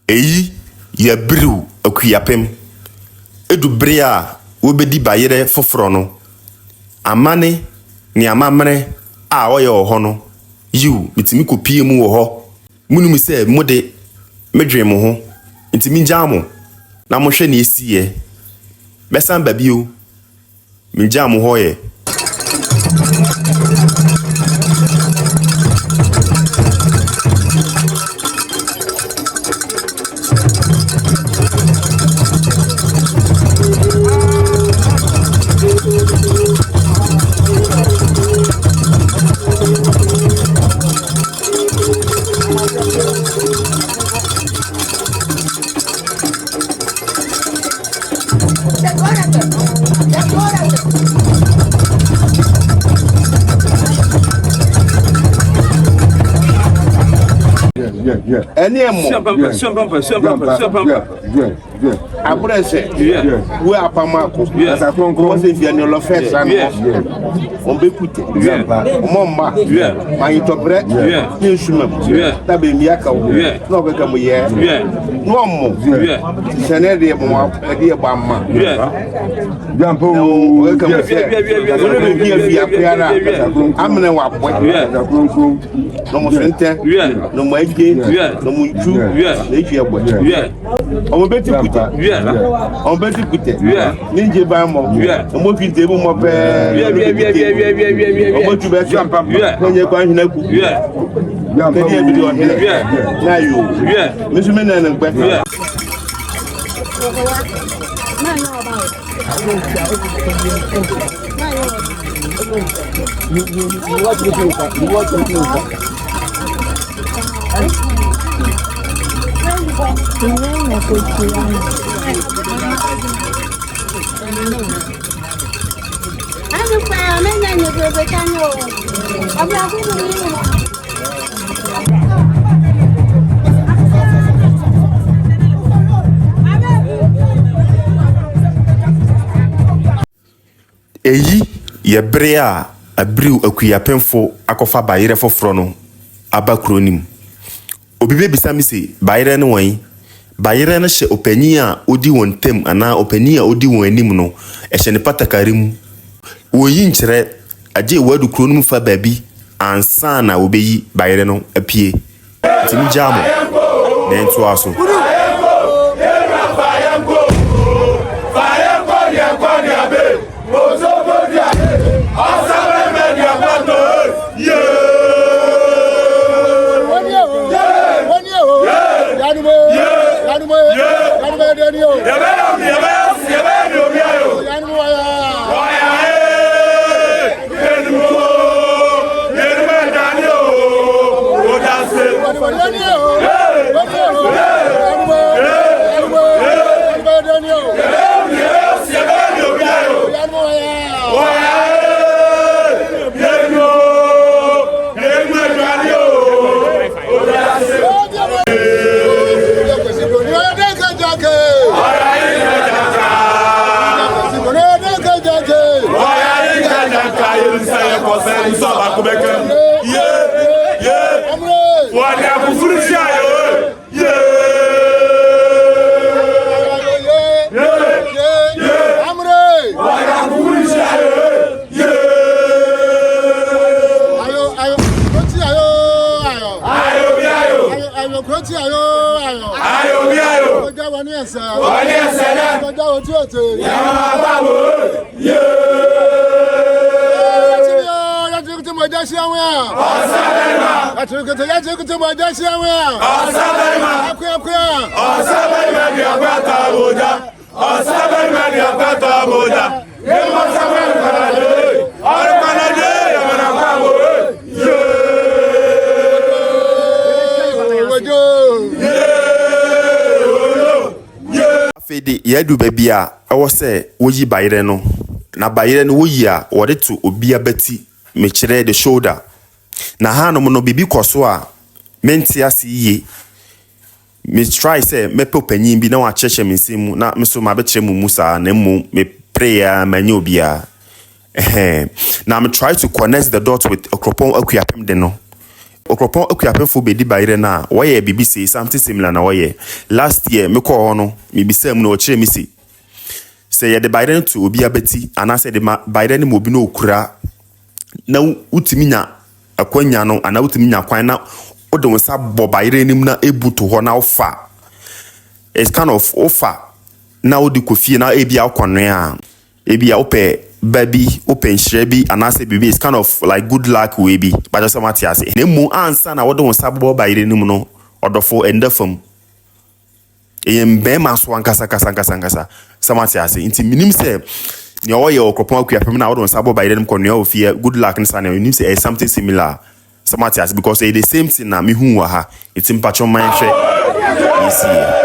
Eyi ye Abiriw Akuapem. Edu brea wobedi bayere foforo no. Amane ni amamre a oye oho no. Yiw mitimi kopie mu wo ho. Munum se mode medwe mo ho. Ntimi njamo na mo hwe na esiye. Besan babio. Minjamo ho ye. Any Abrese, we are Pamaco, as I was if you are first on Bepute, Momma, my tobre, instrument, Tabi Miaka, no become a year, no more, Senadia, a dear Bama, Jampo, welcome, I'm in a walk, no more center, no more game, no more true, on Betty Puta, on Betty Puta, Ninja Bamo, and what is the room of what you bet jump up when you're going to Mr. Menon and Betty. Eyi ye brea Abiriw Akuapemfo akofa bayere foforo no abakronim. Obi bebisa mi se bayere no wan. Bayere no hye opani a odi wontem ana opani a odi won anim no hye ne patakarim. Woyi nkyere age wadu kronum fa baabi ansa na obeyi bayere no apie. Timi jamo na nto aso. Fede yadu baby a ewo se woyi bayire no na bayire no woyi a wode to obi abati me kire the shoulder na hanom no bibi koso a menti ase yiye me try say me popanyin bi na wa cheche me nsemu na me so ma be kire mu musa na mu me prayer manya obi a now I'm trying to connect the dots with Akuapem de no. Akuapem Akuapemfo bedi bayire na woye BBC something similar na woye. Last year me call hono me bisa mu na ochire me say ye de bayire to obi abeti anase de bayire ne mo bi no okura na utimi nya akwanya no ana utimi nya kwan na ode wonsa bo bayire nim na ebuto ho na ofa. It's kind of offer na odi kofie na ebi akwanwe a ebi ope baby open shrebi anase bibi. It's kind of like good luck we be but just something ase ne mu ansa na ode wonsa bo bayire nim no odofo endafam eyem be maso ankasa something ase inti minim se ne oye Akuapem Akuapem na ode wonsa bo bayire nim konwe ofie good luck nsa na minim se something similar something ase because the same thing na me hu wa ha it's impatcho man hwe you see.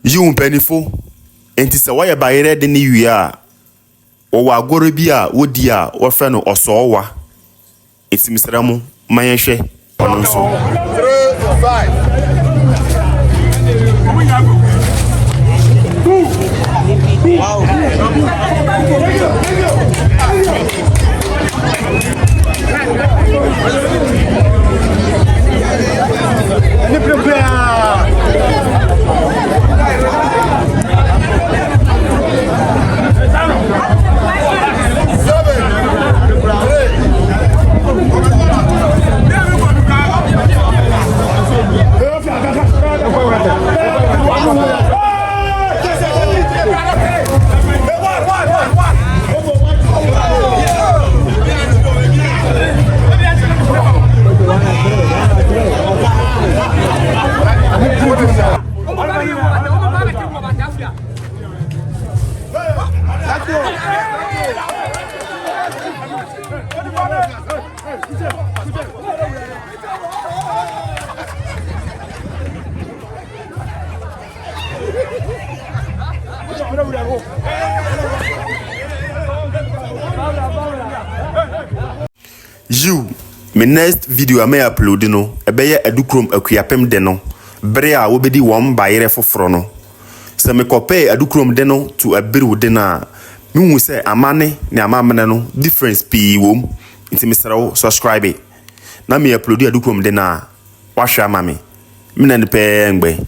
You mpanifo enti se woye bayire de ne wi a wo agoro bi a wodi a wo frɛ no osowa enti misramu mayenhwe ono nso 3 5 wow. You, my next video I may upload no, ebeye Adukrom Akuapem de no, brea wobedi wom bayire foforo no. Se me kope Adukrom de no to Abiriw de na, mi hu se amane ne amamene no difference pi wom, nti me sere subscribe. Na me upload Adukrom de na, wa hwa ama me. Me na ne pe ngbe.